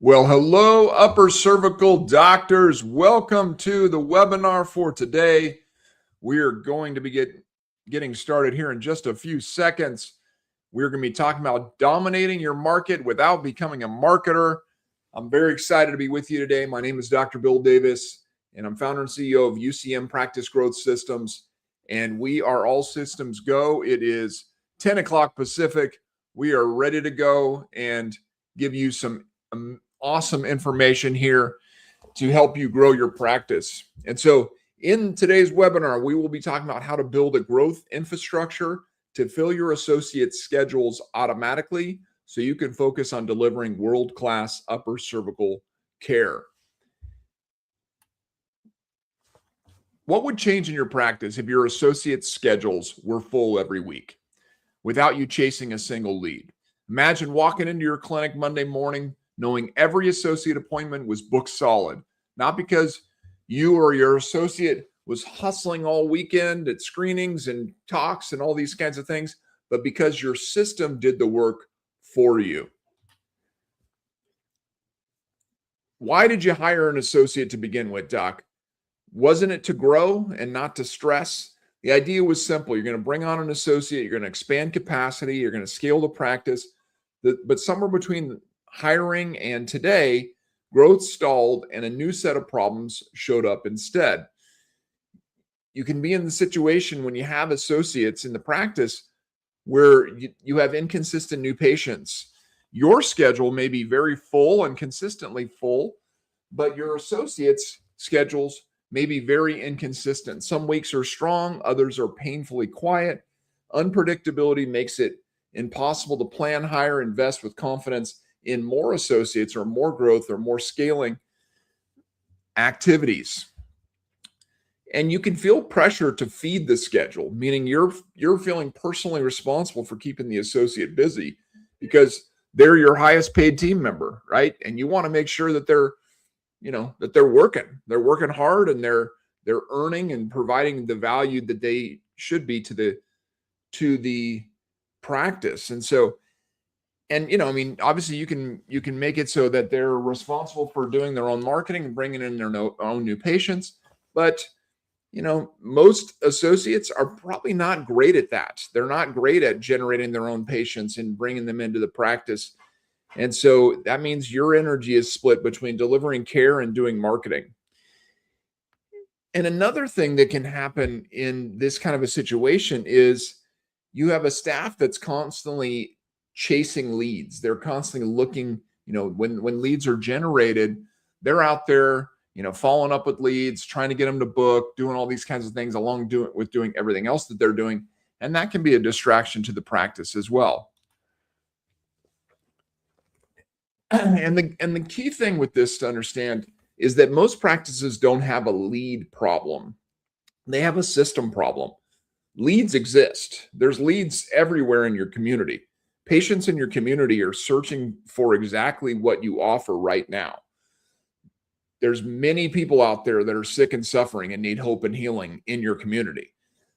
Well, hello, Upper Cervical Doctors. Welcome to the webinar for today. We are going to be getting started here in just a few seconds. We're going to be talking about dominating your market without becoming a marketer. I'm very excited to be with you today. My name is Dr. Bill Davis, and I'm founder and CEO of UCM Practice Growth Systems. And we are all systems go. It is 10 o'clock Pacific. We are ready to go and give you some awesome information here to help you grow your practice. And so in today's webinar, we will be talking about how to build a growth infrastructure to fill your associates' schedules automatically so you can focus on delivering world-class upper cervical care. What would change in your practice if your associates' schedules were full every week without you chasing a single lead? Imagine walking into your clinic Monday morning knowing every associate appointment was booked solid, not because you or your associate was hustling all weekend at screenings and talks and all these kinds of things, but because your system did the work for you. Why did you hire an associate to begin with, Doc? Wasn't it to grow and not to stress? The idea was simple. You're going to bring on an associate, you're going to expand capacity, you're going to scale the practice, but somewhere between hiring and today, growth stalled and a new set of problems showed up instead. You can be in the situation when you have associates in the practice where you have inconsistent new patients. Your schedule may be very full and consistently full, but your associates' schedules may be very inconsistent. Some weeks are strong, others are painfully quiet. Unpredictability makes it impossible to plan, hire, invest with confidence in more associates or more growth or more scaling activities. And you can feel pressure to feed the schedule, meaning you're feeling personally responsible for keeping the associate busy because they're your highest paid team member, right? And you want to make sure that they're working hard and they're earning and providing the value that they should be to the practice. And so, obviously you can make it so that they're responsible for doing their own marketing and bringing in their own new patients. But, most associates are probably not great at that. They're not great at generating their own patients and bringing them into the practice. And so that means your energy is split between delivering care and doing marketing. And another thing that can happen in this kind of a situation is you have a staff that's constantly chasing leads. They're constantly looking, when leads are generated, they're out there, following up with leads, trying to get them to book, doing all these kinds of things along with doing everything else that they're doing. And that can be a distraction to the practice as well. And the key thing with this to understand is that most practices don't have a lead problem. They have a system problem. Leads exist. There's leads everywhere in your community. Patients in your community are searching for exactly what you offer right now. There's many people out there that are sick and suffering and need hope and healing in your community.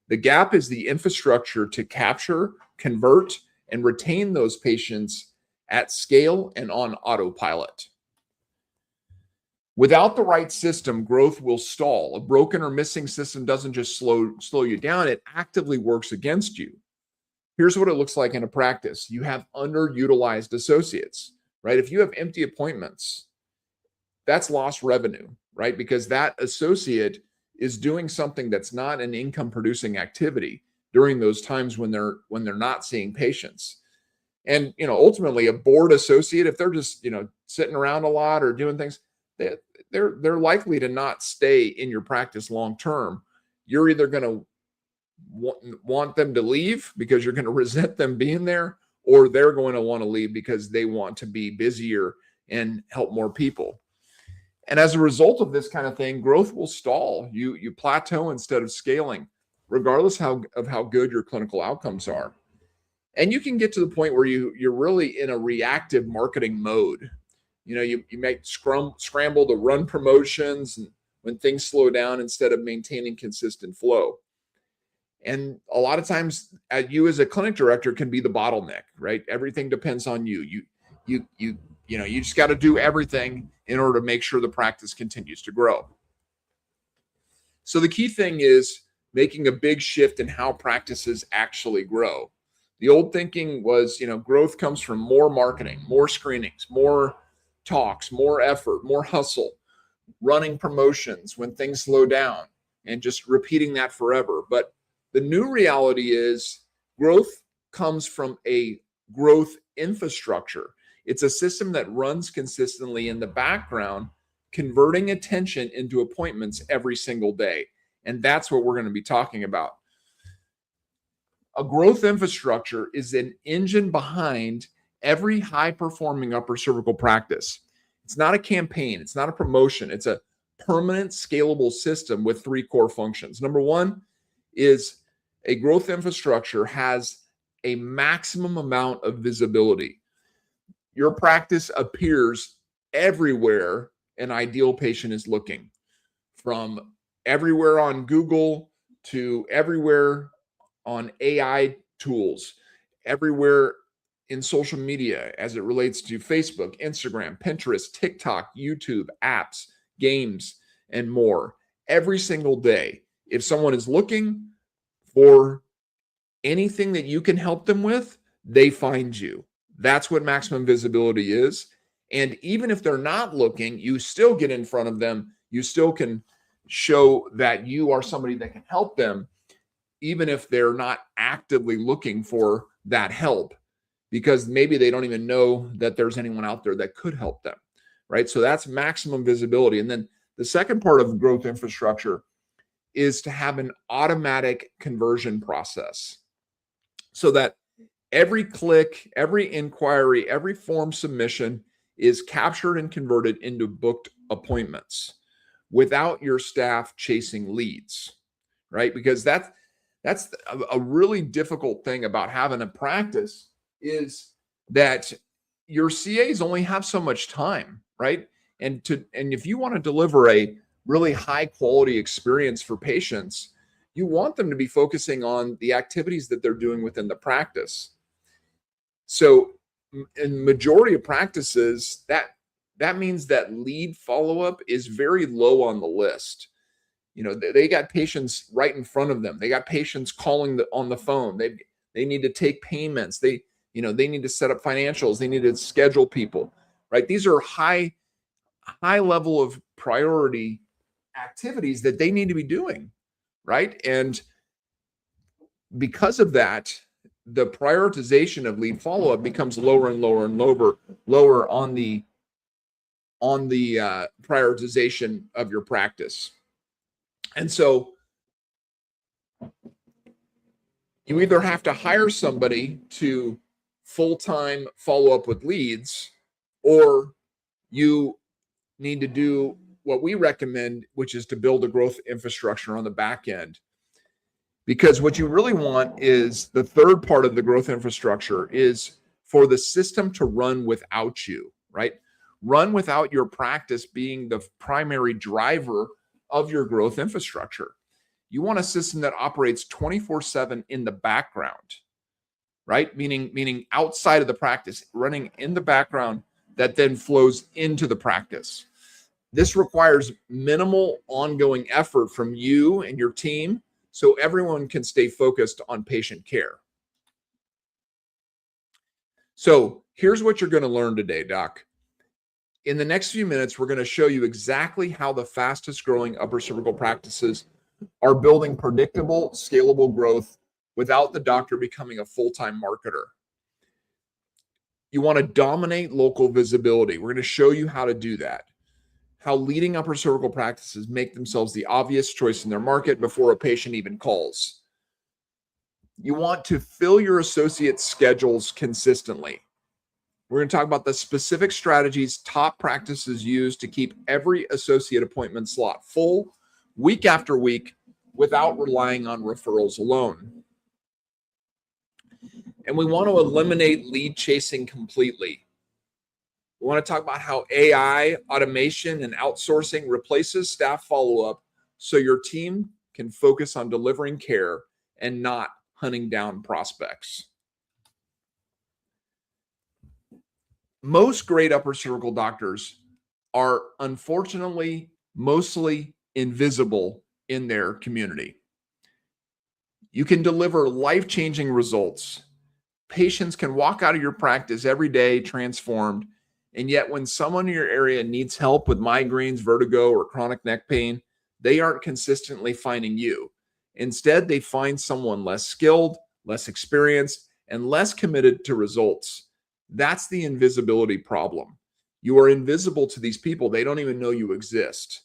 The gap is the infrastructure to capture, convert, and retain those patients at scale and on autopilot. Without the right system, growth will stall. A broken or missing system doesn't just slow you down, it actively works against you. Here's what it looks like in a practice. You have underutilized associates, right? If you have empty appointments, that's lost revenue, right? Because that associate is doing something that's not an income producing activity during those times when they're not seeing patients. And ultimately a bored associate, if they're just sitting around a lot or doing things, they're likely to not stay in your practice long term. You're either going to want them to leave because you're going to resent them being there, or they're going to want to leave because they want to be busier and help more people. And as a result of this kind of thing, growth will stall. You plateau instead of scaling, regardless of how good your clinical outcomes are. And you can get to the point where you're really in a reactive marketing mode. You might scramble to run promotions when things slow down instead of maintaining consistent flow. And a lot of times you as a clinic director can be the bottleneck, right? Everything depends on you. You You just got to do everything in order to make sure the practice continues to grow. So the key thing is making a big shift in how practices actually grow. The old thinking was, growth comes from more marketing, more screenings, more talks, more effort, more hustle, running promotions when things slow down, and just repeating that forever. But the new reality is growth comes from a growth infrastructure. It's a system that runs consistently in the background, converting attention into appointments every single day. And that's what we're going to be talking about. A growth infrastructure is an engine behind every high-performing upper cervical practice. It's not a campaign. It's not a promotion. It's a permanent, scalable system with three core functions. Number one is a growth infrastructure has a maximum amount of visibility. Your practice appears everywhere an ideal patient is looking, from everywhere on Google to everywhere on AI tools, everywhere in social media as it relates to Facebook, Instagram, Pinterest, TikTok, YouTube, apps, games, and more. Every single day, if someone is looking for anything that you can help them with, they find you. That's what maximum visibility is. And even if they're not looking, you still get in front of them. You still can show that you are somebody that can help them, even if they're not actively looking for that help, because maybe they don't even know that there's anyone out there that could help them, right? So that's maximum visibility. And then the second part of growth infrastructure is to have an automatic conversion process so that every click, every inquiry, every form submission is captured and converted into booked appointments without your staff chasing leads, right? Because that's a really difficult thing about having a practice, is that your CAs only have so much time, right? And if you want to deliver a really high quality experience for patients, you want them to be focusing on the activities that they're doing within the practice. So in majority of practices, that means that lead follow-up is very low on the list. They got patients right in front of them. They got patients calling on the phone. They need to take payments. They need to set up financials. They need to schedule people, right? These are high level of priority activities that they need to be doing, right? And because of that, the prioritization of lead follow-up becomes lower and lower and lower on the prioritization of your practice. And so you either have to hire somebody to full-time follow up with leads, or you need to do what we recommend, which is to build a growth infrastructure on the back end. Because what you really want is the third part of the growth infrastructure is for the system to run without you, right? Run without your practice being the primary driver of your growth infrastructure. You want a system that operates 24/7 in the background, right? Meaning outside of the practice, running in the background that then flows into the practice. This requires minimal ongoing effort from you and your team, so everyone can stay focused on patient care. So here's what you're going to learn today, Doc. In the next few minutes, we're going to show you exactly how the fastest growing upper cervical practices are building predictable, scalable growth without the doctor becoming a full-time marketer. You want to dominate local visibility. We're going to show you how to do that. How leading upper cervical practices make themselves the obvious choice in their market before a patient even calls. You want to fill your associates' schedules consistently. We're going to talk about the specific strategies top practices use to keep every associate appointment slot full week after week without relying on referrals alone. And we want to eliminate lead chasing completely. We want to talk about how AI, automation, and outsourcing replaces staff follow-up so your team can focus on delivering care and not hunting down prospects. Most great upper cervical doctors are unfortunately mostly invisible in their community. You can deliver life-changing results. Patients can walk out of your practice every day transformed, and yet when someone in your area needs help with migraines, vertigo, or chronic neck pain, they aren't consistently finding you. Instead, they find someone less skilled, less experienced, and less committed to results. That's the invisibility problem. You are invisible to these people. They don't even know you exist.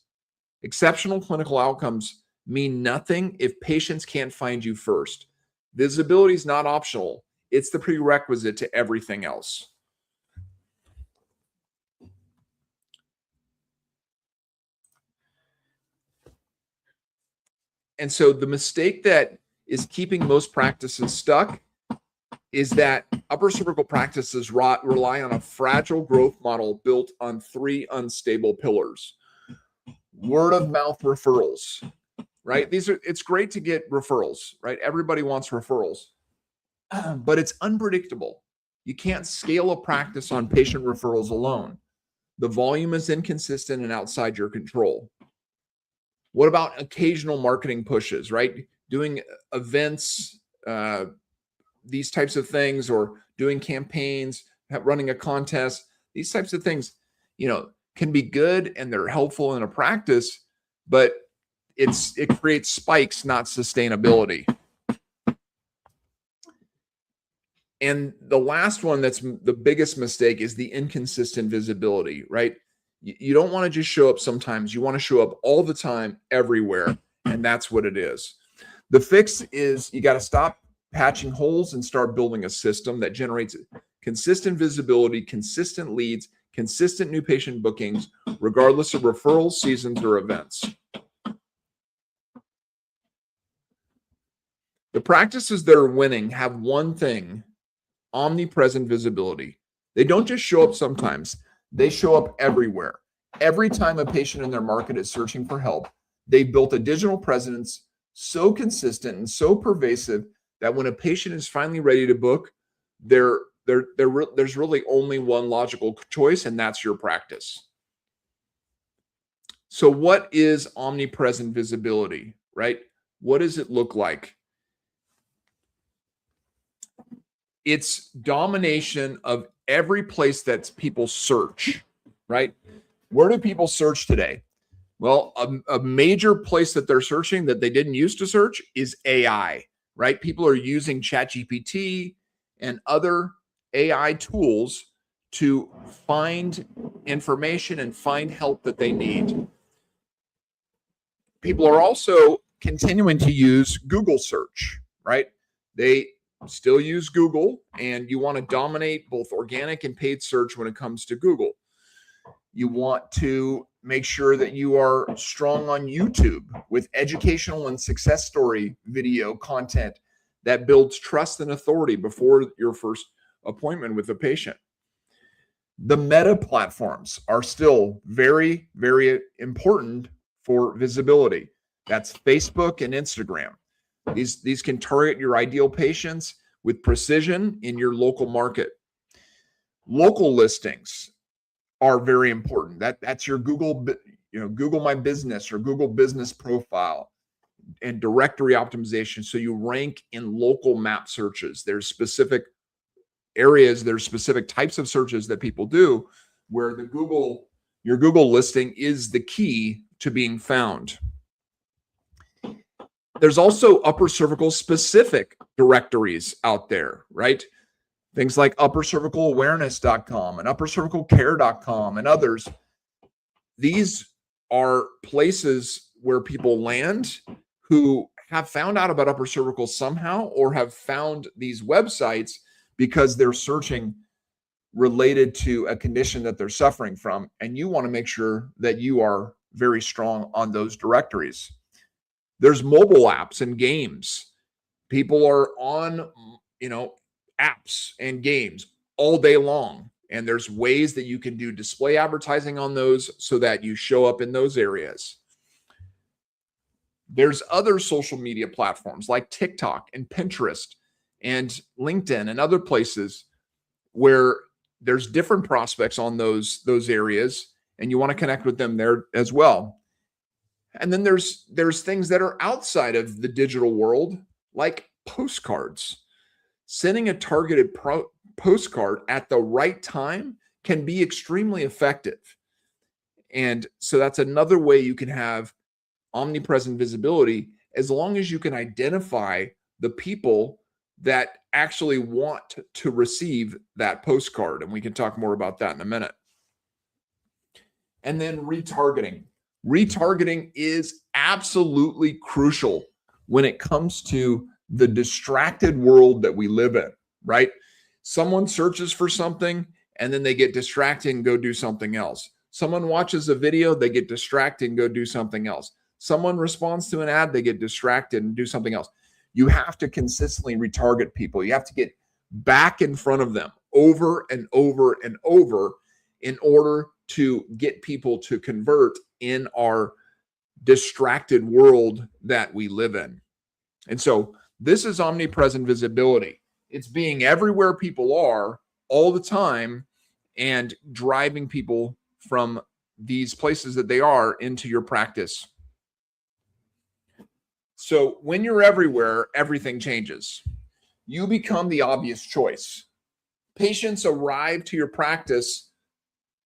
Exceptional clinical outcomes mean nothing if patients can't find you first. Visibility is not optional. It's the prerequisite to everything else. And so the mistake that is keeping most practices stuck is that upper cervical practices rely on a fragile growth model built on three unstable pillars. Word of mouth referrals, right? It's great to get referrals, right? Everybody wants referrals, but it's unpredictable. You can't scale a practice on patient referrals alone. The volume is inconsistent and outside your control. What about occasional marketing pushes, right? Doing events, these types of things, or doing campaigns, running a contest, these types of things, can be good and they're helpful in a practice, but it creates spikes, not sustainability. And the last one that's the biggest mistake is the inconsistent visibility, right? You don't want to just show up sometimes. You want to show up all the time, everywhere. And that's what it is. The fix is you got to stop patching holes and start building a system that generates consistent visibility, consistent leads, consistent new patient bookings, regardless of referrals, seasons, or events. The practices that are winning have one thing: omnipresent visibility. They don't just show up sometimes, they show up everywhere. Every time a patient in their market is searching for help, they've built a digital presence so consistent and so pervasive that when a patient is finally ready to book, there's really only one logical choice, and that's your practice. So what is omnipresent visibility, right? What does it look like? It's domination of every place that people search, right? Where do people search today? Well, a major place that they're searching that they didn't used to search is AI, right? People are using ChatGPT and other AI tools to find information and find help that they need. People are also continuing to use Google search, right? They still use Google, and you want to dominate both organic and paid search when it comes to Google. You want to make sure that you are strong on YouTube with educational and success story video content that builds trust and authority before your first appointment with the patient. The meta platforms are still very, very important for visibility. That's Facebook and Instagram. These can target your ideal patients with precision in your local market. Local listings are very important. That's your Google, Google My Business or Google Business Profile, and directory optimization. So you rank in local map searches. There's specific areas, there's specific types of searches that people do where your Google listing is the key to being found. There's also upper cervical specific directories out there, right? Things like uppercervicalawareness.com and uppercervicalcare.com and others. These are places where people land who have found out about upper cervical somehow, or have found these websites because they're searching related to a condition that they're suffering from. And you want to make sure that you are very strong on those directories. There's mobile apps and games. People are on, apps and games all day long. And there's ways that you can do display advertising on those so that you show up in those areas. There's other social media platforms like TikTok and Pinterest and LinkedIn and other places where there's different prospects on those areas, and you want to connect with them there as well. And then there's things that are outside of the digital world, like postcards. Sending a targeted postcard at the right time can be extremely effective. And so that's another way you can have omnipresent visibility, as long as you can identify the people that actually want to receive that postcard. And we can talk more about that in a minute. And then retargeting. Retargeting is absolutely crucial when it comes to the distracted world that we live in, right? Someone searches for something and then they get distracted and go do something else. Someone watches a video, they get distracted and go do something else. Someone responds to an ad, they get distracted and do something else. You have to consistently retarget people. You have to get back in front of them over and over and over in order to get people to convert in our distracted world that we live in. And so this is omnipresent visibility. It's being everywhere people are all the time and driving people from these places that they are into your practice. So when you're everywhere, everything changes. You become the obvious choice. Patients arrive to your practice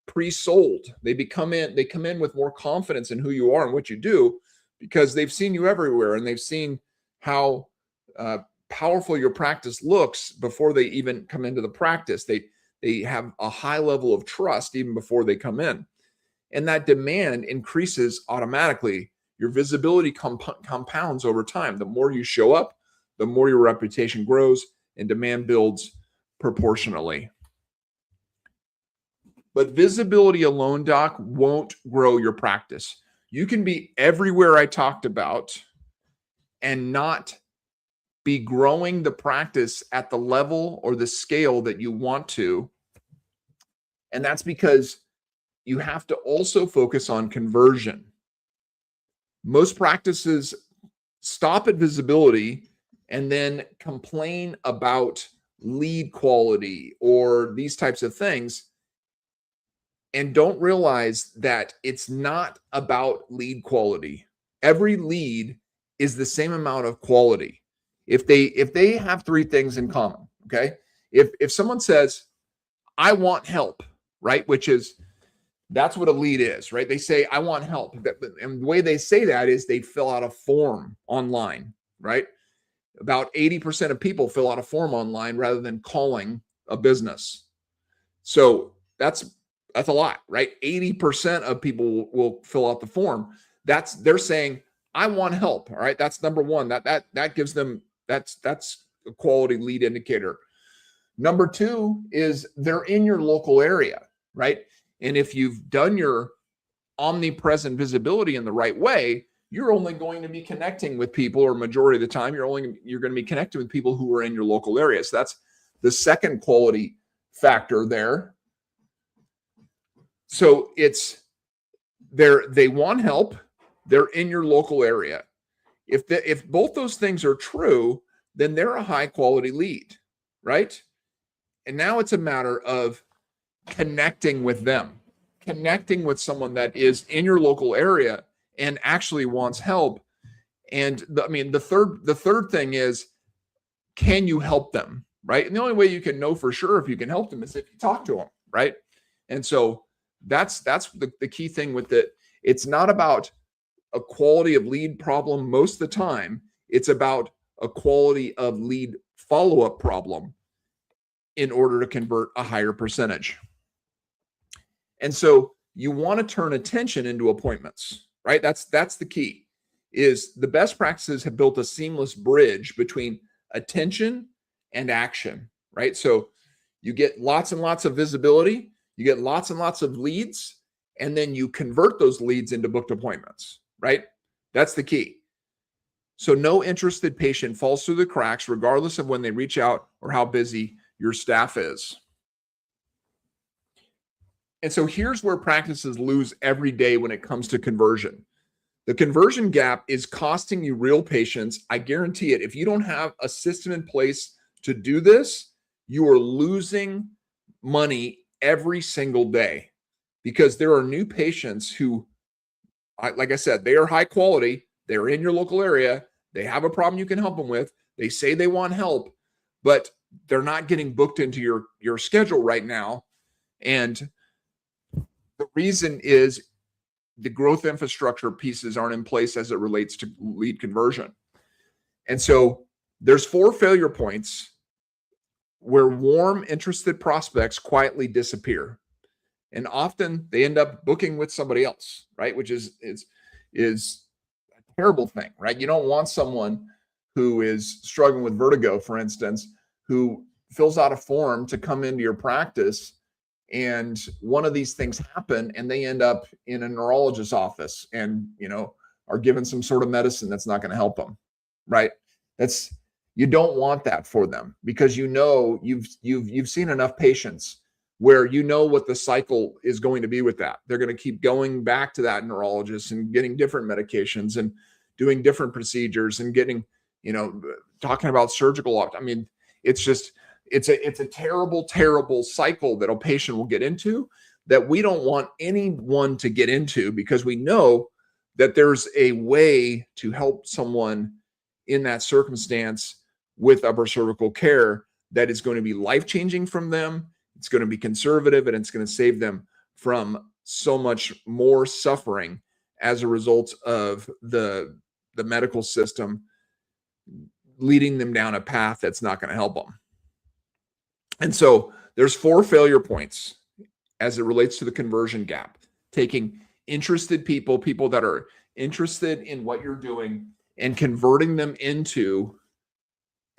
pre-sold. They come in with more confidence in who you are and what you do, because they've seen you everywhere and they've seen how powerful your practice looks before they even come into the practice. They have a high level of trust even before they come in. And that demand increases automatically. Your visibility compounds over time. The more you show up, the more your reputation grows and demand builds proportionally. But visibility alone, doc, won't grow your practice. You can be everywhere I talked about and not be growing the practice at the level or the scale that you want to. And that's because you have to also focus on conversion. Most practices stop at visibility and then complain about lead quality or these types of things, and don't realize that it's not about lead quality. Every lead is the same amount of quality. If they have three things in common, okay? If someone says, I want help, right? That's what a lead is, right? They say, I want help. And the way they say that is they fill out a form online, right? About 80% of people fill out a form online rather than calling a business. So that's a lot, right? 80% of people will fill out the form. They're saying, I want help. All right. That's number one. That gives them, that's a quality lead indicator. Number two is they're in your local area, right? And if you've done your omnipresent visibility in the right way, you're only going to be connecting with people, or majority of the time, you're going to be connecting with people who are in your local area. So that's the second quality factor there. So it's they want help, they're in your local area. If both those things are true, then they're a high quality lead, right? And now it's a matter of connecting with them, connecting with someone that is in your local area and actually wants help. And the third thing is, can you help them, right? And the only way you can know for sure if you can help them is if you talk to them, right? And so that's the key thing with it. It's not about a quality of lead problem most of the time. It's about a quality of lead follow-up problem in order to convert a higher percentage. And so you want to turn attention into appointments, right? That's the key. Is the best practices have built a seamless bridge between attention and action, right? So you get lots and lots of visibility, you get lots and lots of leads, and then you convert those leads into booked appointments, right? That's the key. So no interested patient falls through the cracks, regardless of when they reach out or how busy your staff is. And so here's where practices lose every day when it comes to conversion. The conversion gap is costing you real patients. I guarantee it. If you don't have a system in place to do this, you are losing money every single day, because there are new patients who, like I said, they are high quality. They're in your local area. They have a problem you can help them with. They say they want help, but they're not getting booked into your schedule right now. And the reason is the growth infrastructure pieces aren't in place as it relates to lead conversion. And so there's 4 failure points where warm, interested prospects quietly disappear. And often they end up booking with somebody else, right? Which is a terrible thing, right? You don't want someone who is struggling with vertigo, for instance, who fills out a form to come into your practice, and one of these things happen and they end up in a neurologist's office and, are given some sort of medicine that's not going to help them, right? You don't want that for them, because you've seen enough patients where what the cycle is going to be with that. They're going to keep going back to that neurologist and getting different medications and doing different procedures and getting, talking about surgical. I mean, it's a terrible, terrible cycle that a patient will get into that we don't want anyone to get into, because we know that there's a way to help someone in that circumstance with upper cervical care that is going to be life-changing from them. It's going to be conservative, and it's going to save them from so much more suffering as a result of the medical system leading them down a path that's not going to help them. And so there's 4 failure points as it relates to the conversion gap. Taking interested people that are interested in what you're doing, and converting them into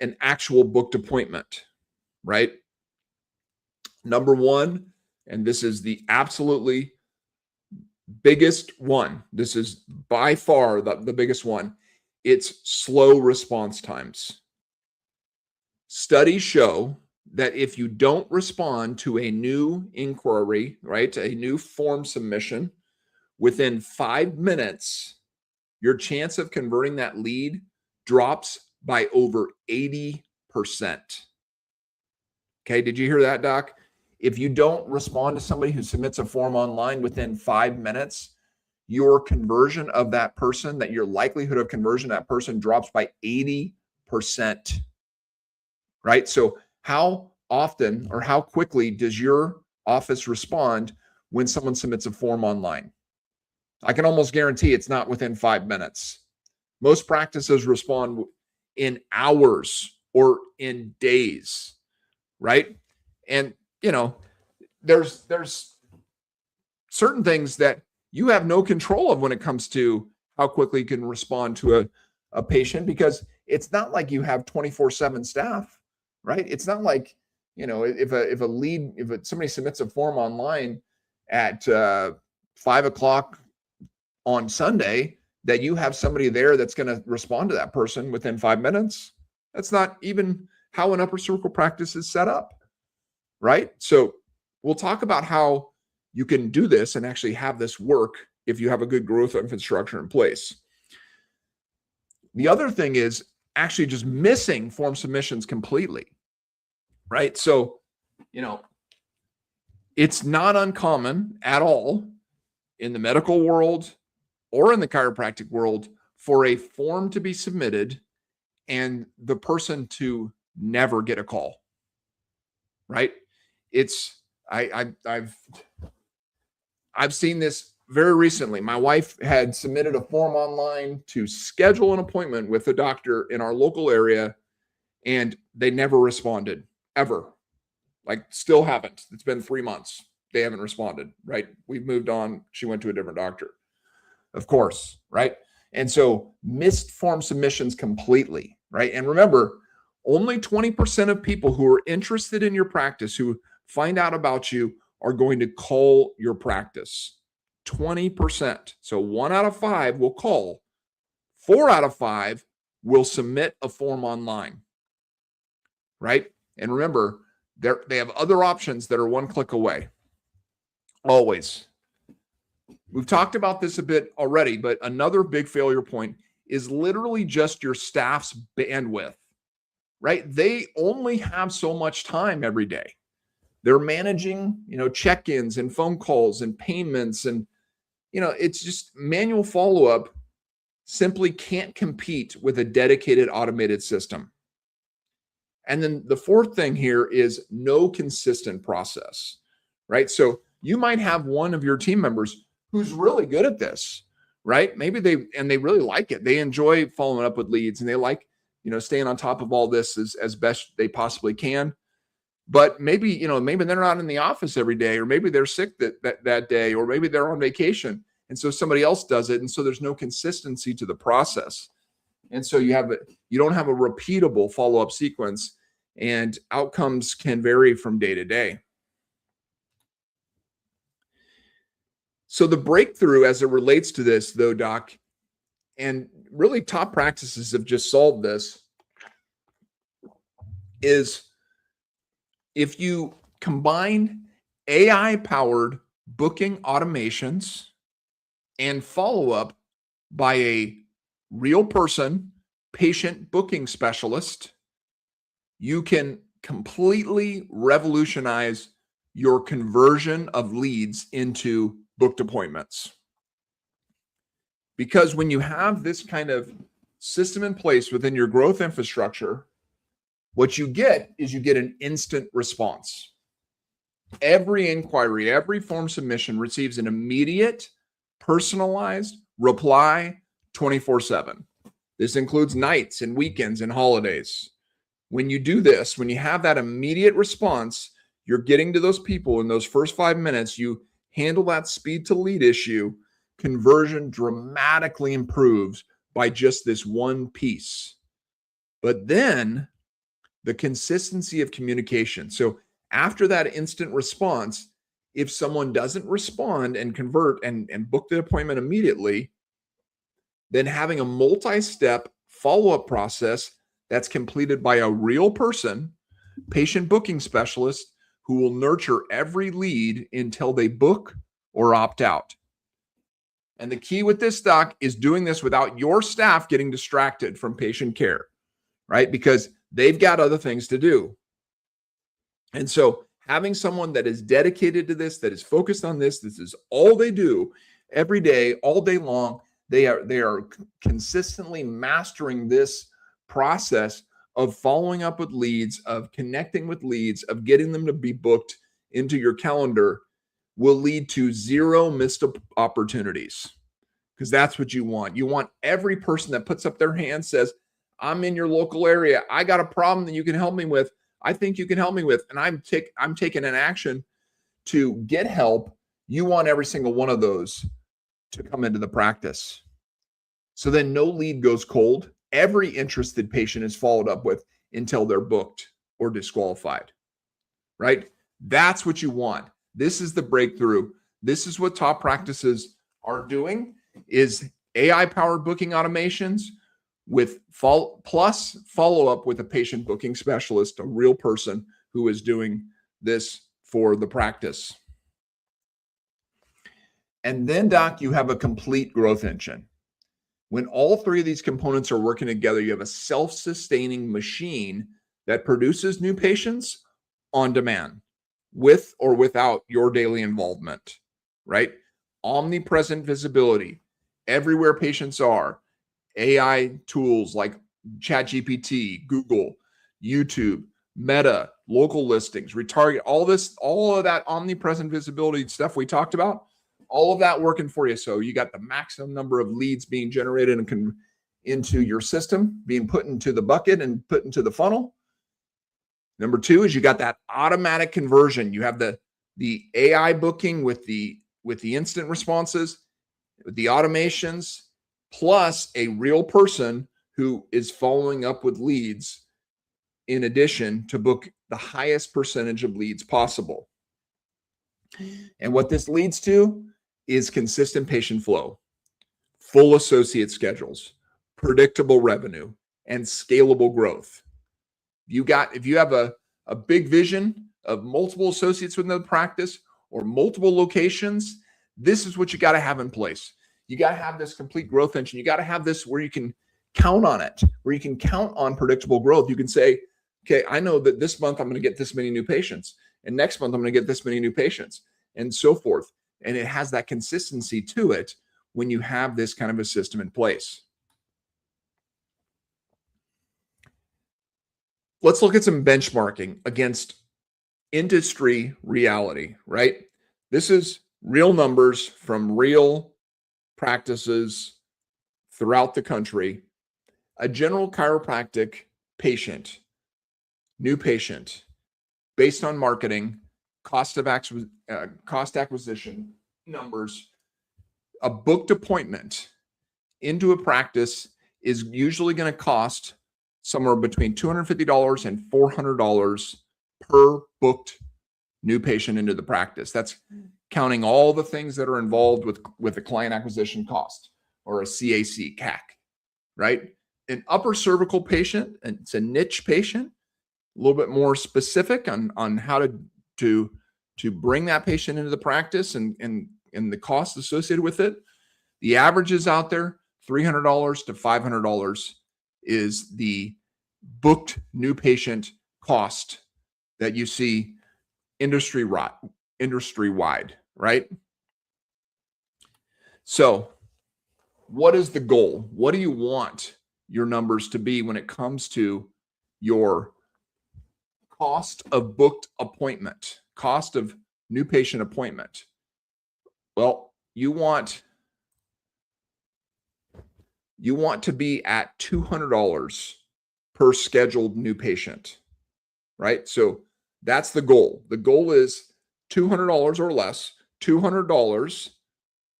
an actual booked appointment, right? Number 1, and this is the absolutely biggest one. This is by far the biggest one. It's slow response times. Studies show that if you don't respond to a new inquiry, right, a new form submission within 5 minutes, your chance of converting that lead drops by over 80%. Okay, did you hear that, Doc? If you don't respond to somebody who submits a form online within 5 minutes, your conversion of that person, that your likelihood of conversion of that person drops by 80%, right? So how often or how quickly does your office respond when someone submits a form online? I can almost guarantee it's not within 5 minutes. Most practices respond in hours or in days, right? And, there's certain things that you have no control of when it comes to how quickly you can respond to a patient, because it's not like you have 24/7 staff, right? It's not like, if somebody submits a form online at 5 o'clock on Sunday, that you have somebody there that's going to respond to that person within 5 minutes. That's not even how an upper cervical practice is set up, right? So we'll talk about how you can do this and actually have this work if you have a good growth infrastructure in place. The other thing is actually just missing form submissions completely, right? So, it's not uncommon at all in the medical world or in the chiropractic world for a form to be submitted and the person to never get a call, right? I've seen this very recently. My wife had submitted a form online to schedule an appointment with a doctor in our local area, and they never responded, ever. Like, still haven't. It's been 3 months. They haven't responded, right? We've moved on. She went to a different doctor, of course, right? And so missed form submissions completely, right? And remember, only 20% of people who are interested in your practice, who find out about you, are going to call your practice. 20%. So 1 out of 5 will call. 4 out of 5 will submit a form online, right? And remember, they have other options that are 1 click away. Always. We've talked about this a bit already, but another big failure point is literally just your staff's bandwidth, right? They only have so much time every day. They're managing, check-ins and phone calls and payments. And, it's just manual follow-up simply can't compete with a dedicated automated system. And then the fourth thing here is no consistent process, right? So you might have one of your team members who's really good at this, right? Maybe they really like it. They enjoy following up with leads and they like, staying on top of all this as best they possibly can. But maybe they're not in the office every day, or maybe they're sick that day, or maybe they're on vacation. And so somebody else does it. And so there's no consistency to the process. And so you don't have a repeatable follow-up sequence, and outcomes can vary from day to day. So the breakthrough as it relates to this, though, Doc, and really top practices have just solved this, is if you combine AI-powered booking automations and follow-up by a real person, patient booking specialist, you can completely revolutionize your conversion of leads into booked appointments. Because when you have this kind of system in place within your growth infrastructure, what you get is you get an instant response. Every inquiry, every form submission receives an immediate, personalized reply 24/7. This includes nights and weekends and holidays. When you do this, when you have that immediate response, you're getting to those people in those first 5 minutes, you handle that speed to lead issue, conversion dramatically improves by just this one piece. But then the consistency of communication. So after that instant response, if someone doesn't respond and convert and book the appointment immediately, then having a multi-step follow-up process that's completed by a real person, patient booking specialist, who will nurture every lead until they book or opt out. And the key with this, Doc, is doing this without your staff getting distracted from patient care, right? Because they've got other things to do. And so having someone that is dedicated to this, that is focused on this is all they do every day, all day long. They are consistently mastering this process of following up with leads, of connecting with leads, of getting them to be booked into your calendar, will lead to zero missed opportunities, because that's what you want. You want every person that puts up their hand, says, I'm in your local area, I got a problem that you can help me with, I think you can help me with, and I'm taking an action to get help. You want every single one of those to come into the practice. So then no lead goes cold. Every interested patient is followed up with until they're booked or disqualified, right? That's what you want. This is the breakthrough. This is what top practices are doing, is AI-powered booking automations with plus follow-up with a patient booking specialist, a real person who is doing this for the practice. And then, Doc, you have a complete growth engine. When all three of these components are working together, you have a self-sustaining machine that produces new patients on demand, with or without your daily involvement, right? Omnipresent visibility, everywhere patients are. AI tools like ChatGPT, Google, YouTube, Meta, local listings, retarget, all of that omnipresent visibility stuff we talked about, all of that working for you. So you got the maximum number of leads being generated and into your system, being put into the bucket and put into the funnel. Number two is you got that automatic conversion. You have the AI booking with the instant responses, with the automations, plus a real person who is following up with leads in addition to book the highest percentage of leads possible. And what this leads to is consistent patient flow, full associate schedules, predictable revenue, and scalable growth. If you have a big vision of multiple associates within the practice or multiple locations, this is what you got to have in place. You got to have this complete growth engine. You got to have this where you can count on it, where you can count on predictable growth. You can say, okay, I know that this month I'm going to get this many new patients. And next month, I'm going to get this many new patients, and so forth. And it has that consistency to it when you have this kind of a system in place. Let's look at some benchmarking against industry reality, right? This is real numbers from real practices throughout the country. A general chiropractic patient, new patient, based on marketing, cost acquisition numbers, a booked appointment into a practice is usually going to cost somewhere between $250 and $400 per booked new patient into the practice. That's counting all the things that are involved with the client acquisition cost, or a CAC, right? An upper cervical patient, and it's a niche patient, a little bit more specific on how to bring that patient into the practice and the costs associated with it. The averages out there, $300 to $500 is the booked new patient cost that you see industry-wide, right? So what is the goal? What do you want your numbers to be when it comes to your cost of booked appointment, cost of new patient appointment? Well, you want to be at $200 per scheduled new patient, right? So that's the goal. The goal is $200 or less, $200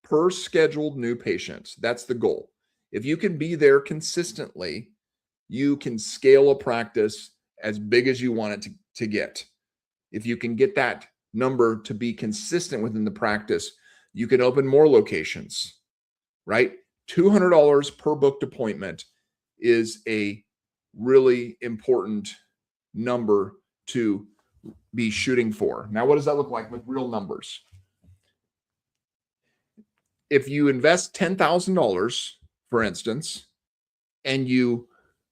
per scheduled new patient. That's the goal. If you can be there consistently, you can scale a practice as big as you want it to get. If you can get that number to be consistent within the practice, you can open more locations, right? $200 per booked appointment is a really important number to be shooting for. Now, what does that look like with real numbers? If you invest $10,000, for instance, and you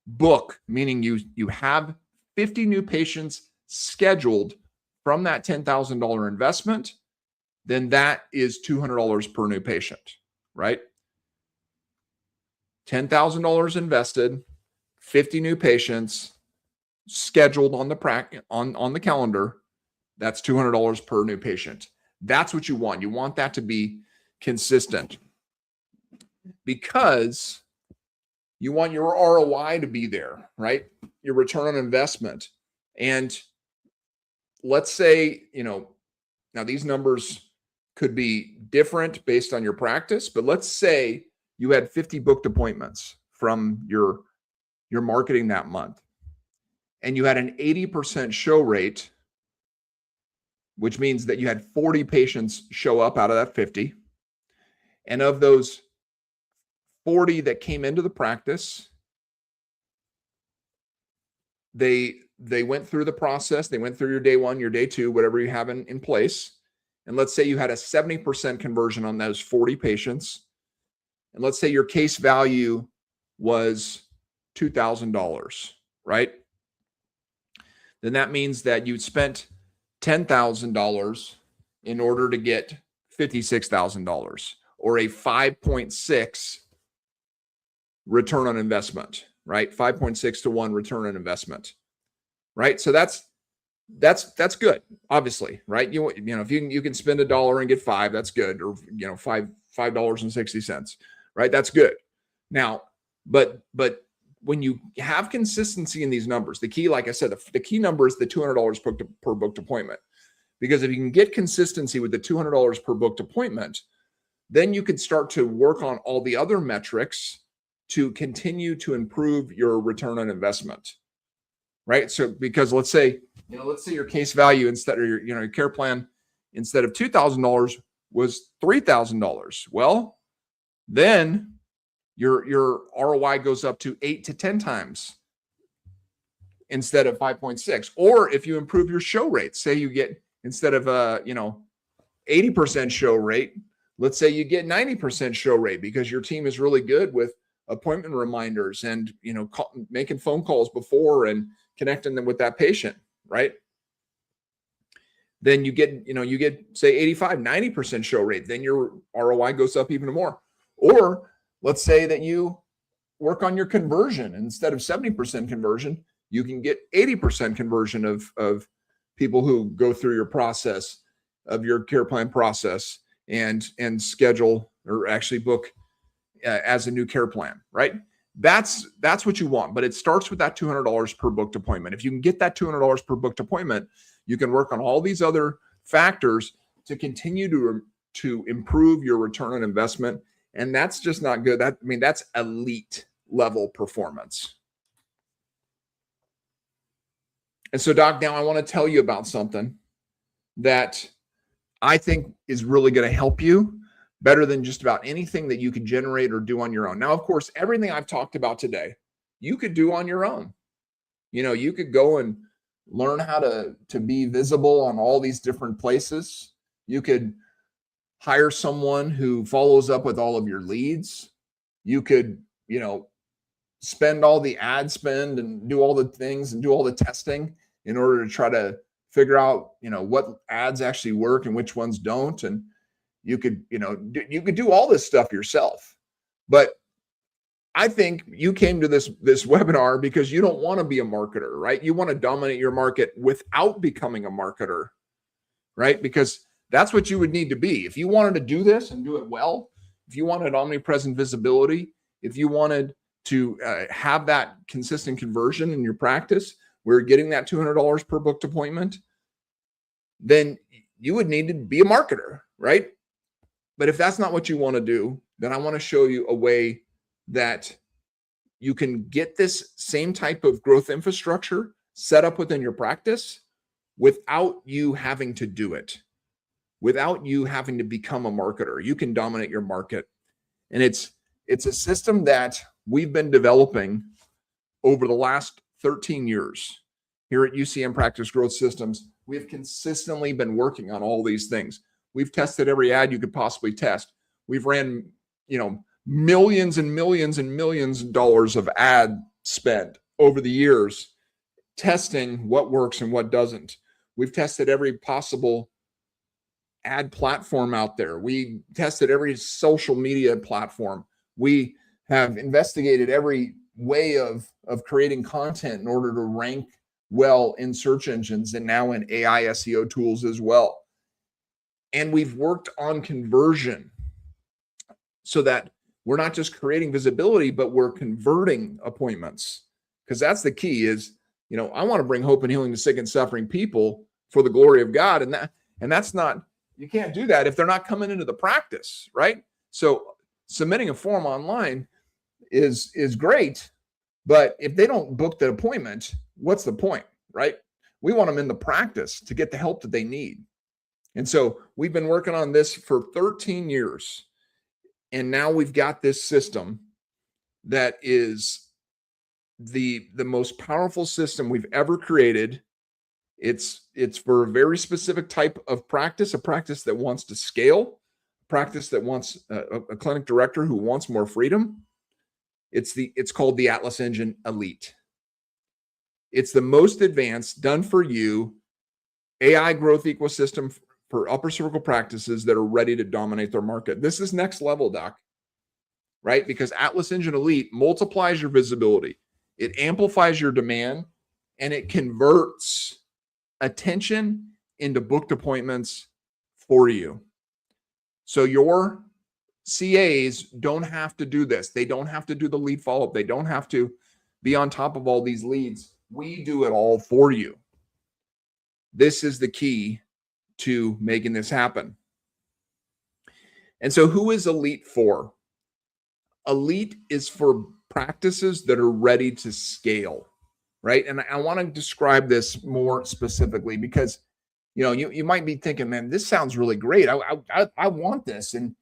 book, meaning you have 50 new patients scheduled from that $10,000 investment, then that is $200 per new patient, right? $10,000 invested, 50 new patients scheduled on the calendar. That's $200 per new patient. That's what you want. You want that to be consistent, because you want your ROI to be there, right? Your return on investment. And let's say, now these numbers could be different based on your practice, but let's say you had 50 booked appointments from your marketing that month, and you had an 80% show rate, which means that you had 40 patients show up out of that 50. And of those 40 that came into the practice, they went through the process. They went through your day one, your day two, whatever you have in place. And let's say you had a 70% conversion on those 40 patients. And let's say your case value was $2,000, right? Then that means that you spent $10,000 in order to get $56,000, or a 5.6 return on investment, right? 5.6 to 1 return on investment, right? So that's good, obviously, right? If you can spend $1 and get $5, that's good, or $5.60, right? That's good. Now, but when you have consistency in these numbers, the key, like I said, the key number is the $200 per booked appointment, because if you can get consistency with the $200 per booked appointment, then you can start to work on all the other metrics to continue to improve your return on investment, right? So, because let's say your case value instead, or your care plan, instead of $2,000 was $3,000. Well, then your ROI goes up to 8 to 10 times instead of 5.6. Or if you improve your show rate, say you get, instead of 80% show rate, let's say you get 90% show rate, because your team is really good with appointment reminders and making phone calls before and connecting them with that patient, right? then you get say 85, 90% show rate, then your ROI goes up even more. Or let's say that you work on your conversion. Instead of 70% conversion, you can get 80% conversion of people who go through your process, of your care plan process, and schedule or actually book as a new care plan, right? That's what you want, but it starts with that $200 per booked appointment. If you can get that $200 per booked appointment, you can work on all these other factors to continue to improve your return on investment. And that's just not good. That's elite level performance. And so, Doc, now I want to tell you about something that I think is really going to help you better than just about anything that you could generate or do on your own. Now, of course, everything I've talked about today, you could do on your own. You could go and learn how to be visible on all these different places. You could hire someone who follows up with all of your leads. You could, spend all the ad spend and do all the things and do all the testing in order to try to figure out, what ads actually work and which ones don't. And you could do all this stuff yourself. But I think you came to this webinar because you don't want to be a marketer, right? You want to dominate your market without becoming a marketer, right? Because that's what you would need to be. If you wanted to do this and do it well, if you wanted omnipresent visibility, if you wanted to have that consistent conversion in your practice, where you're getting that $200 per booked appointment, then you would need to be a marketer, right? But if that's not what you want to do, then I want to show you a way that you can get this same type of growth infrastructure set up within your practice without you having to do it, without you having to become a marketer. You can dominate your market. And it's a system that we've been developing over the last 13 years here at UCM Practice Growth Systems. We have consistently been working on all these things. We've tested every ad you could possibly test. We've ran, millions and millions and millions of dollars of ad spend over the years, testing what works and what doesn't. We've tested every possible ad platform out there. We tested every social media platform. We have investigated every way of creating content in order to rank well in search engines and now in AI SEO tools as well. And we've worked on conversion so that we're not just creating visibility, but we're converting appointments. Because that's the key is, I want to bring hope and healing to sick and suffering people for the glory of God. And that's not, you can't do that if they're not coming into the practice, right? So submitting a form online is great, but if they don't book the appointment, what's the point, right? We want them in the practice to get the help that they need. And so we've been working on this for 13 years. And now we've got this system that is the most powerful system we've ever created. It's for a very specific type of practice, a practice that wants to scale, a practice that wants a clinic director who wants more freedom. It's called the Atlas Engine Elite. It's the most advanced, done for you AI growth ecosystem for upper cervical practices that are ready to dominate their market. This is next level, Doc, right? Because Atlas Engine Elite multiplies your visibility, it amplifies your demand, and it converts attention into booked appointments for you. So your CAs don't have to do this. They don't have to do the lead follow-up. They don't have to be on top of all these leads. We do it all for you. This is the key to making this happen. And so who is Elite for? Elite is for practices that are ready to scale, right? And I want to describe this more specifically because, you might be thinking, man, this sounds really great. I want this. And,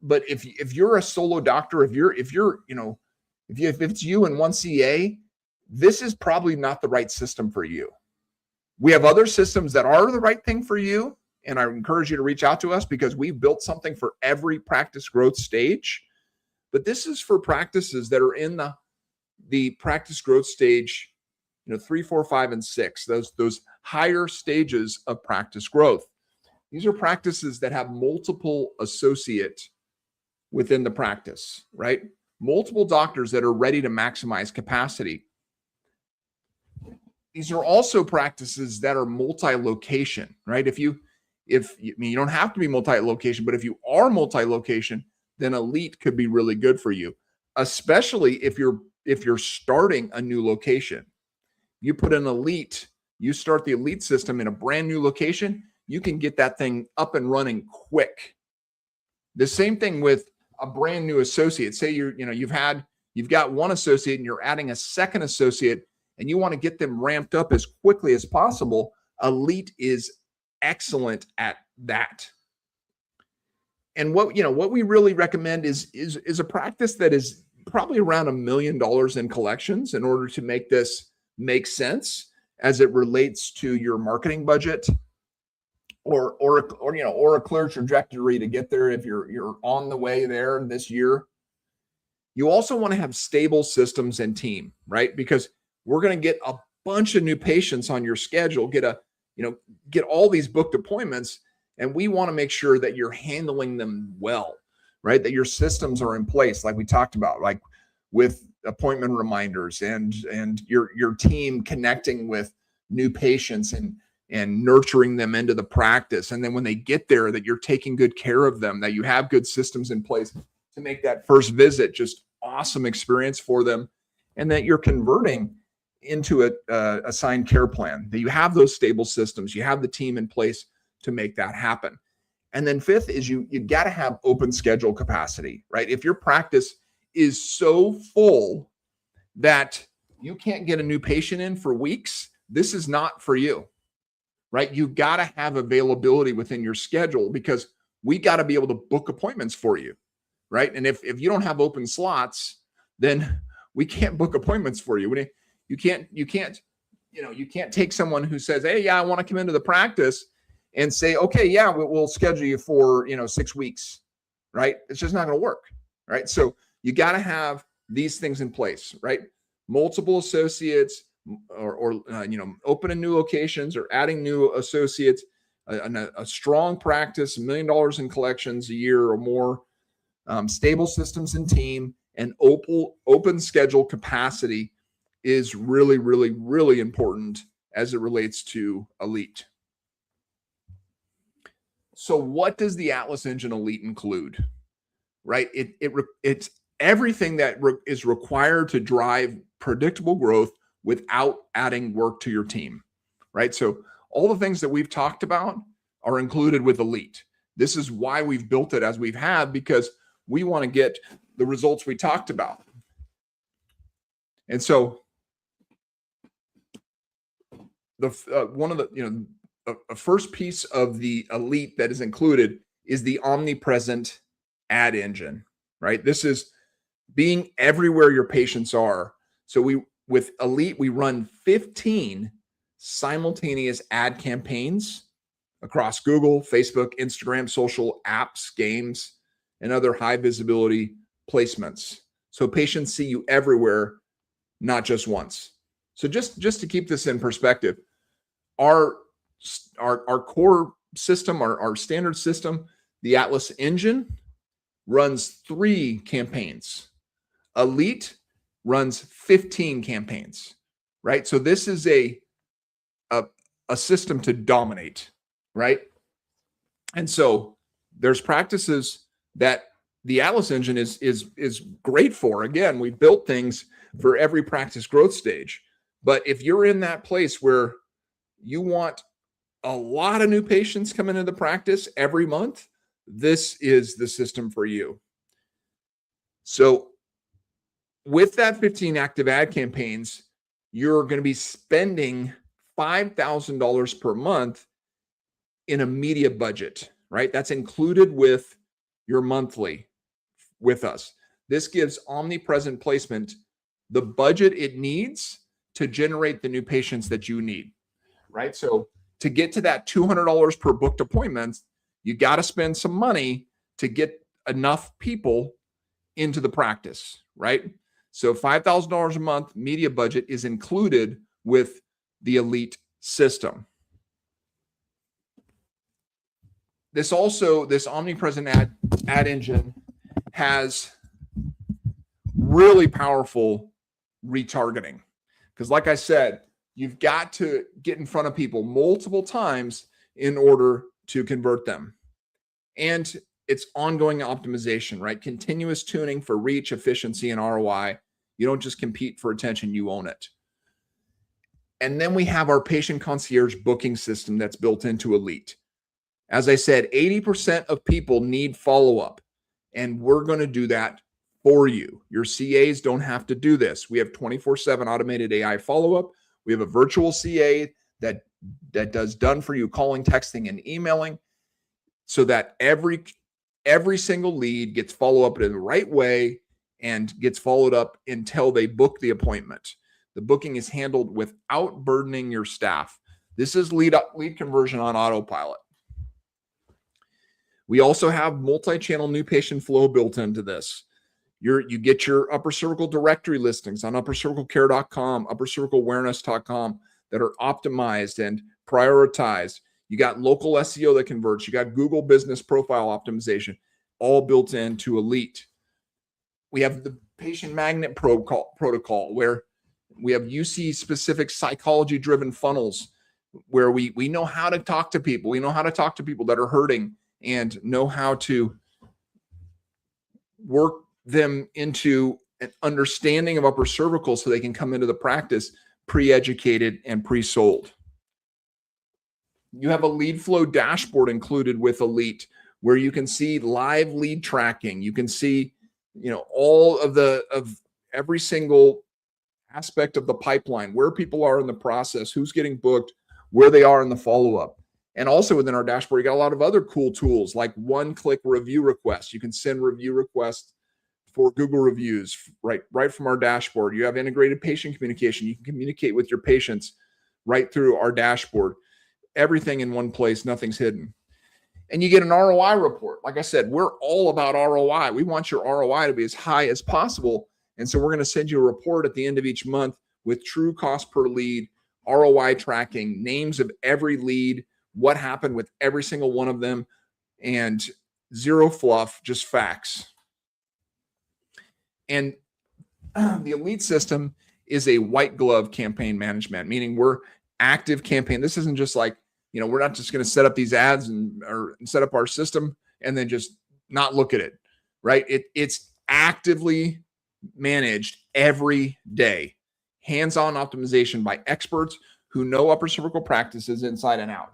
but if you're a solo doctor, if it's you and one CA, this is probably not the right system for you. We have other systems that are the right thing for you. And I encourage you to reach out to us because we've built something for every practice growth stage. But this is for practices that are in the practice growth stage, 3, 4, 5, and 6, those higher stages of practice growth. These are practices that have multiple associate within the practice, right? Multiple doctors that are ready to maximize capacity. These are also practices that are multi-location, right? I mean, you don't have to be multi-location, but if you are multi-location, then elite could be really good for you, especially if you're starting a new location. You put an elite, you start the elite system in a brand new location, you can get that thing up and running quick. The same thing with a brand new associate. Say you've got one associate and you're adding a second associate and you want to get them ramped up as quickly as possible. Elite is excellent at that. And what we really recommend is a practice that is probably around $1 million in collections in order to make this make sense as it relates to your marketing budget, or a clear trajectory to get there if you're on the way there this year. You also want to have stable systems and team, right? Because we're going to get a bunch of new patients on your schedule, get all these booked appointments, and we want to make sure that you're handling them well, right? That your systems are in place, like we talked about, like with appointment reminders and your team connecting with new patients and nurturing them into the practice. And then when they get there, that you're taking good care of them, that you have good systems in place to make that first visit just awesome experience for them, and that you're converting into a assigned care plan, that you have those stable systems, you have the team in place to make that happen. And then fifth is you got to have open schedule capacity, right? If your practice is so full that you can't get a new patient in for weeks, this is not for you, right? You got to have availability within your schedule, because we got to be able to book appointments for you, right? And if you don't have open slots, then we can't book appointments for you. You can't take someone who says, hey, yeah, I want to come into the practice, and say, okay, yeah, we'll schedule you for 6 weeks, right? It's just not going to work, right? So you got to have these things in place, right? Multiple associates, or opening new locations or adding new associates, a strong practice, $1 million in collections a year or more, stable systems and team, and open schedule capacity is really, really, really important as it relates to elite. So what does the Atlas Engine Elite include, right? It's everything that is required to drive predictable growth without adding work to your team, right? So all the things that we've talked about are included with Elite. This is why we've built it as we've had, because we want to get the results we talked about. And so a first piece of the Elite that is included is the Omnipresent Ad Engine, right? This is being everywhere your patients are. So with Elite, we run 15 simultaneous ad campaigns across Google, Facebook, Instagram, social apps, games, and other high visibility placements. So patients see you everywhere, not just once. So just to keep this in perspective, our core system, our standard system, the Atlas Engine, runs 3 campaigns. Elite runs 15 campaigns, right? So this is a system to dominate, right? And so there's practices that the Atlas Engine is great for. Again, we built things for every practice growth stage. But if you're in that place where you want a lot of new patients coming into the practice every month, this is the system for you. So with that 15 active ad campaigns, you're going to be spending $5,000 per month in a media budget, right? That's included with your monthly with us. This gives Omnipresent Placement the budget it needs to generate the new patients that you need, right? So to get to that $200 per booked appointment, you got to spend some money to get enough people into the practice, right? So $5,000 a month media budget is included with the Elite system. this omnipresent ad engine has really powerful retargeting. Because like I said, you've got to get in front of people multiple times in order to convert them. And it's ongoing optimization, right? Continuous tuning for reach, efficiency, and ROI. You don't just compete for attention, you own it. And then we have our patient concierge booking system that's built into Elite. As I said, 80% of people need follow-up, and we're going to do that for you. Your CAs don't have to do this. We have 24/7 automated AI follow-up. We have a virtual CA that does done for you calling, texting, and emailing, so that every single lead gets followed up in the right way and gets followed up until they book the appointment. The booking is handled without burdening your staff. This is lead conversion on autopilot. We also have multi-channel new patient flow built into this. You get your upper cervical directory listings on uppercervicalcare.com, uppercervicalawareness.com that are optimized and prioritized. You got local SEO that converts. You got Google business profile optimization, all built into Elite. We have the patient magnet protocol where we have UC-specific psychology-driven funnels where we know how to talk to people. We know how to talk to people that are hurting and know how to work them into an understanding of upper cervical so they can come into the practice pre-educated and pre-sold. You have a lead flow dashboard included with Elite where you can see live lead tracking. You can see, all of every single aspect of the pipeline, where people are in the process, who's getting booked, where they are in the follow-up. And also within our dashboard, you got a lot of other cool tools like one-click review requests. You can send review requests for Google reviews right from our dashboard. You have integrated patient communication. You can communicate with your patients right through our dashboard. Everything in one place, nothing's hidden. And you get an ROI report. Like I said, we're all about ROI. We want your ROI to be as high as possible. And so we're going to send you a report at the end of each month with true cost per lead, ROI tracking, names of every lead, what happened with every single one of them, and zero fluff, just facts. And the Elite system is a white glove campaign management, meaning we're active campaign. This isn't just like, we're not just going to set up these ads or set up our system and then just not look at it, right? It's actively managed every day. Hands-on optimization by experts who know upper cervical practices inside and out.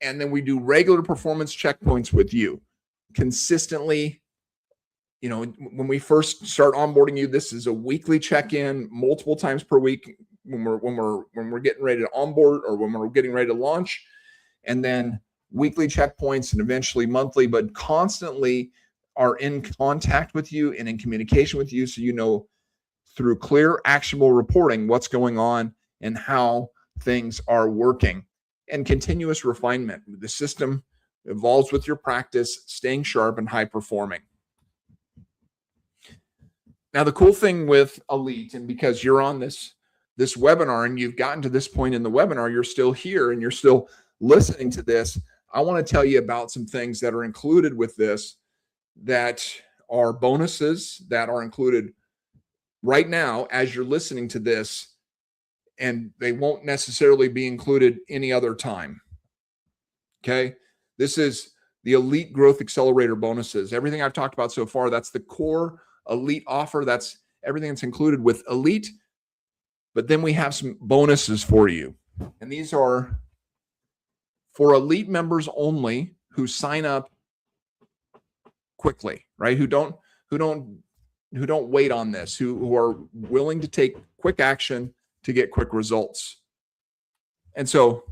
And then we do regular performance checkpoints with you consistently. When we first start onboarding you, this is a weekly check-in multiple times per week when we're getting ready to onboard or when we're getting ready to launch, and then weekly checkpoints and eventually monthly, but constantly are in contact with you and in communication with you, so through clear, actionable reporting what's going on and how things are working, and continuous refinement. The system evolves with your practice, staying sharp and high performing. Now, the cool thing with Elite, and because you're on this webinar and you've gotten to this point in the webinar, you're still here and you're still listening to this, I want to tell you about some things that are included with this that are bonuses that are included right now as you're listening to this, and they won't necessarily be included any other time. Okay? This is the Elite Growth Accelerator bonuses. Everything I've talked about so far, that's the core Elite offer. That's everything that's included with Elite. But then we have some bonuses for you. And these are for Elite members only who sign up quickly, right? Who don't wait on this, who are willing to take quick action to get quick results. And so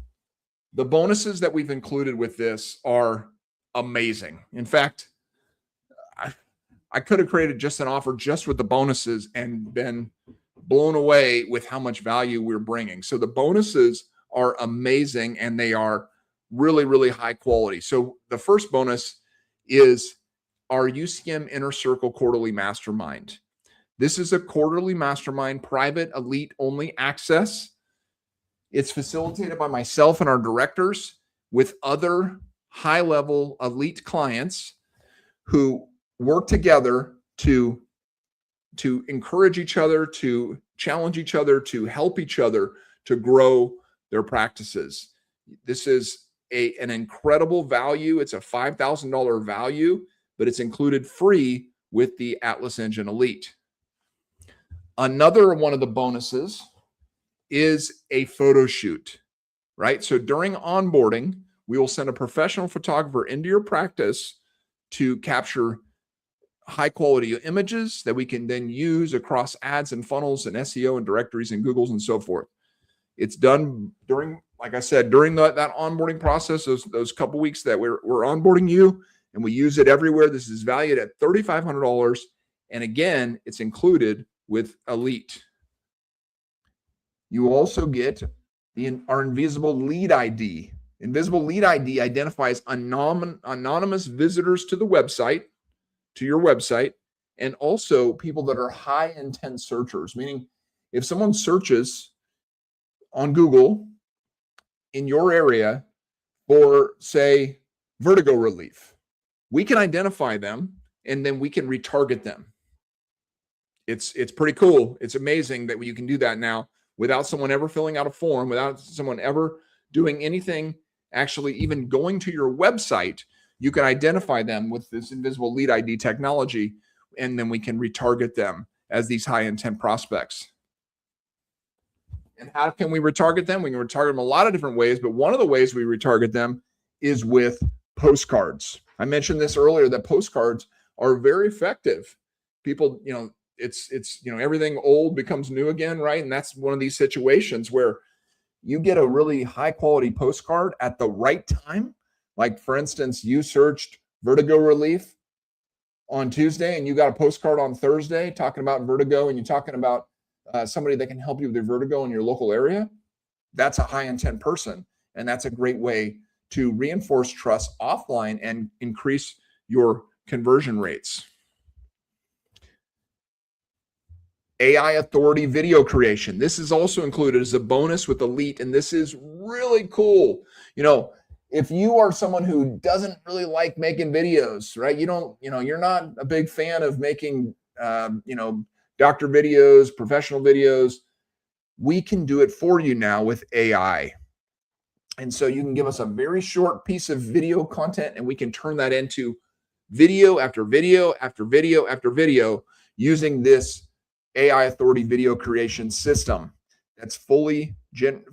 the bonuses that we've included with this are amazing. In fact, I could have created just an offer just with the bonuses and been blown away with how much value we're bringing. So the bonuses are amazing and they are really, really high quality. So the first bonus is our UCM Inner Circle Quarterly Mastermind. This is a quarterly mastermind, private, Elite only access. It's facilitated by myself and our directors with other high-level elite clients who work together to encourage each other, to challenge each other, to help each other to grow their practices. This is an incredible value. It's a $5,000 value, but it's included free with the Atlas Engine Elite. Another one of the bonuses is a photo shoot, right? So during onboarding, we will send a professional photographer into your practice to capture high quality images that we can then use across ads and funnels and SEO and directories and Googles and so forth. It's done during, like I said, during that onboarding process, those couple weeks that we're onboarding you, and we use it everywhere. This is valued at $3,500. And again, it's included with Elite. You also get our Invisible Lead ID. Invisible Lead ID identifies anonymous visitors to the website, to your website, and also people that are high intent searchers, meaning if someone searches on Google in your area for, say, vertigo relief, we can identify them and then we can retarget them. It's pretty cool. It's amazing that you can do that now without someone ever filling out a form, without someone ever doing anything, actually even going to your website. You can identify them with this Invisible Lead ID technology, and then we can retarget them as these high intent prospects. And how can we retarget them? We can retarget them a lot of different ways, but one of the ways we retarget them is with postcards. I mentioned this earlier, that postcards are very effective. People, it's everything old becomes new again, right? And that's one of these situations where you get a really high quality postcard at the right time. Like, for instance, you searched vertigo relief on Tuesday and you got a postcard on Thursday talking about vertigo, and you're talking about somebody that can help you with your vertigo in your local area. That's a high intent person. And that's a great way to reinforce trust offline and increase your conversion rates. AI authority video creation. This is also included as a bonus with Elite, and this is really cool. If you are someone who doesn't really like making videos, right? You're not a big fan of making, doctor videos, professional videos. We can do it for you now with AI. And so you can give us a very short piece of video content, and we can turn that into video after video after video after video using this AI authority video creation system that's fully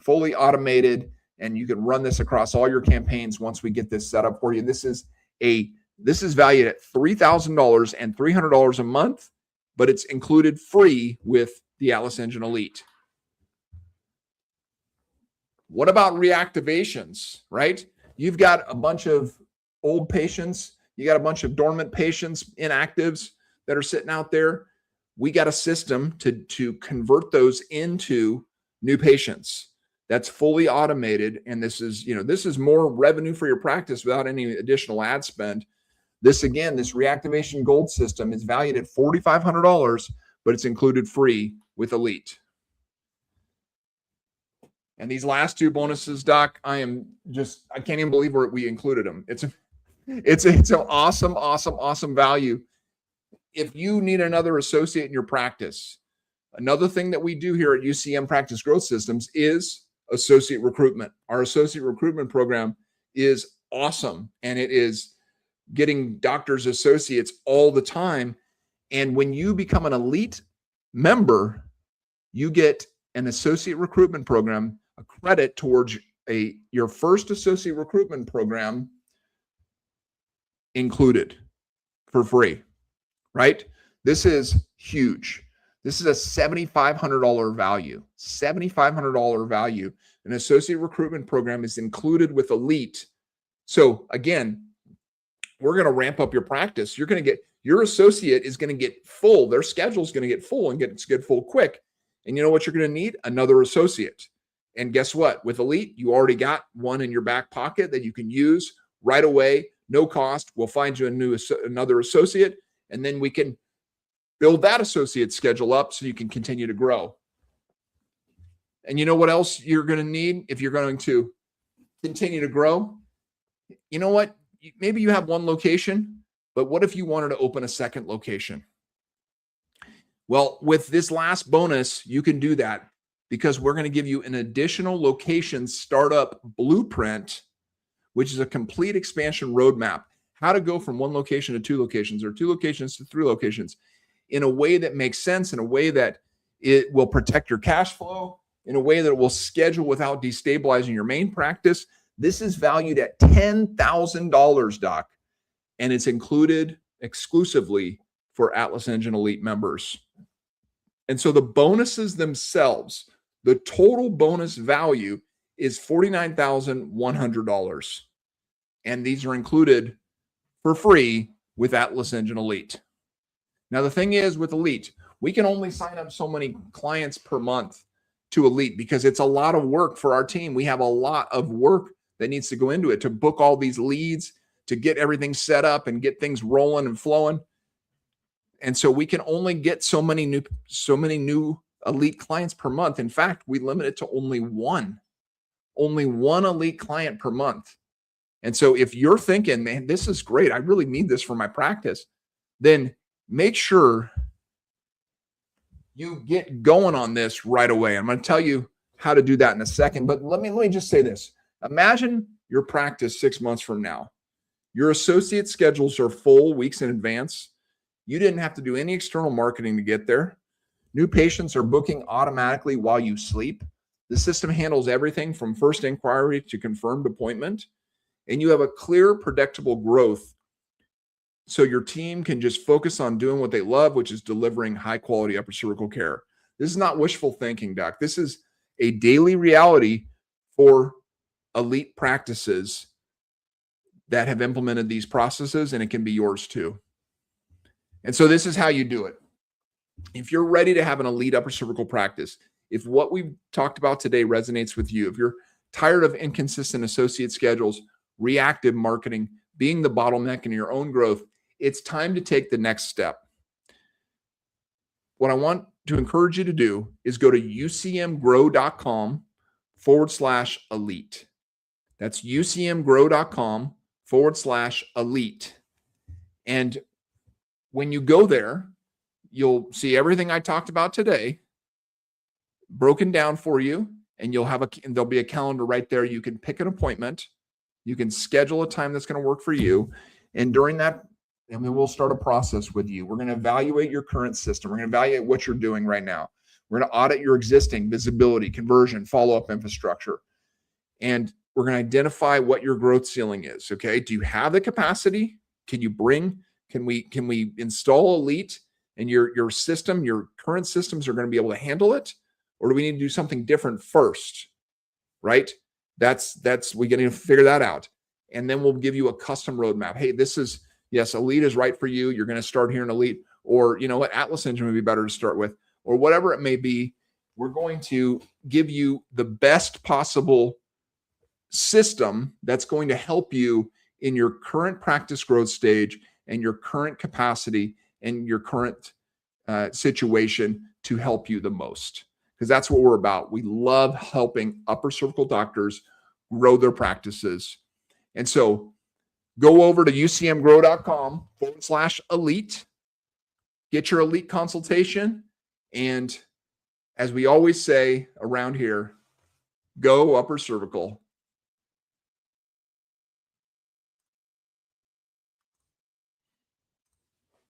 automated, and you can run this across all your campaigns once we get this set up for you. This is valued at $3,000 and $300 a month, but it's included free with the Atlas Engine Elite. What about reactivations, right? You've got a bunch of old patients, you got a bunch of dormant patients, inactives that are sitting out there. We got a system to convert those into new patients that's fully automated. And this is more revenue for your practice without any additional ad spend. This reactivation gold system is valued at $4,500, but it's included free with Elite. And these last two bonuses, Doc, I can't even believe we included them. It's an awesome value. If you need another associate in your practice, another thing that we do here at UCM Practice Growth Systems is associate recruitment. Our associate recruitment program is awesome, and it is getting doctors associates all the time. And when you become an Elite member, you get an associate recruitment program, a credit towards your first associate recruitment program included for free, right? This is huge. This is a $7,500 value. $7,500 value. An associate recruitment program is included with Elite. So again, we're going to ramp up your practice. Your associate is going to get full. Their schedule is going to get full and get full quick. And you know what you're going to need? Another associate. And guess what? With Elite, you already got one in your back pocket that you can use right away, no cost. We'll find you another associate, and then we can build that associate schedule up so you can continue to grow. And you know what else you're going to need if you're going to continue to grow? You know what? Maybe you have one location, but what if you wanted to open a second location? Well, with this last bonus, you can do that because we're going to give you an additional location startup blueprint, which is a complete expansion roadmap. How to go from one location to 2 locations or 2 locations to 3 locations in a way that makes sense, in a way that it will protect your cash flow, in a way that it will schedule without destabilizing your main practice. This is valued at $10,000, Doc, and it's included exclusively for Atlas Engine Elite members. And so the bonuses themselves, the total bonus value is $49,100. And these are included for free with Atlas Engine Elite. Now, the thing is with Elite, we can only sign up so many clients per month to Elite because it's a lot of work for our team. We have a lot of work that needs to go into it to book all these leads, to get everything set up and get things rolling and flowing. And so we can only get so many new Elite clients per month. In fact, we limit it to only one Elite client per month. And so if you're thinking, man, this is great, I really need this for my practice, then make sure you get going on this right away. I'm going to tell you how to do that in a second, but let me just say this. Imagine your practice 6 months from now. Your associate schedules are full weeks in advance. You didn't have to do any external marketing to get there. New patients are booking automatically while you sleep. The system handles everything from first inquiry to confirmed appointment. And you have a clear, predictable growth so your team can just focus on doing what they love, which is delivering high-quality upper cervical care. This is not wishful thinking, Doc. This is a daily reality for Elite practices that have implemented these processes, and it can be yours too. And so this is how you do it. If you're ready to have an Elite upper cervical practice, if what we've talked about today resonates with you, if you're tired of inconsistent associate schedules, reactive marketing, being the bottleneck in your own growth, it's time to take the next step. What I want to encourage you to do is go to ucmgrow.com/elite. That's ucmgrow.com/elite. And when you go there, you'll see everything I talked about today broken down for you, and there'll be a calendar right there. You can pick an appointment. You can schedule a time that's going to work for you. And during that, we'll start a process with you. We're going to evaluate your current system. We're going to evaluate what you're doing right now. We're going to audit your existing visibility, conversion, follow-up infrastructure. And we're going to identify what your growth ceiling is. Okay. Do you have the capacity? Can we install Elite and your system, your current systems are going to be able to handle it? Or do we need to do something different first? Right? We got to figure that out. And then we'll give you a custom roadmap. Hey, yes, Elite is right for you. You're going to start here in Elite, or you know what, Atlas Engine would be better to start with, or whatever it may be. We're going to give you the best possible system that's going to help you in your current practice growth stage and your current capacity and your current situation to help you the most. Because that's what we're about. We love helping upper cervical doctors grow their practices. And so go over to ucmgrow.com/elite, get your Elite consultation. And as we always say around here, go upper cervical.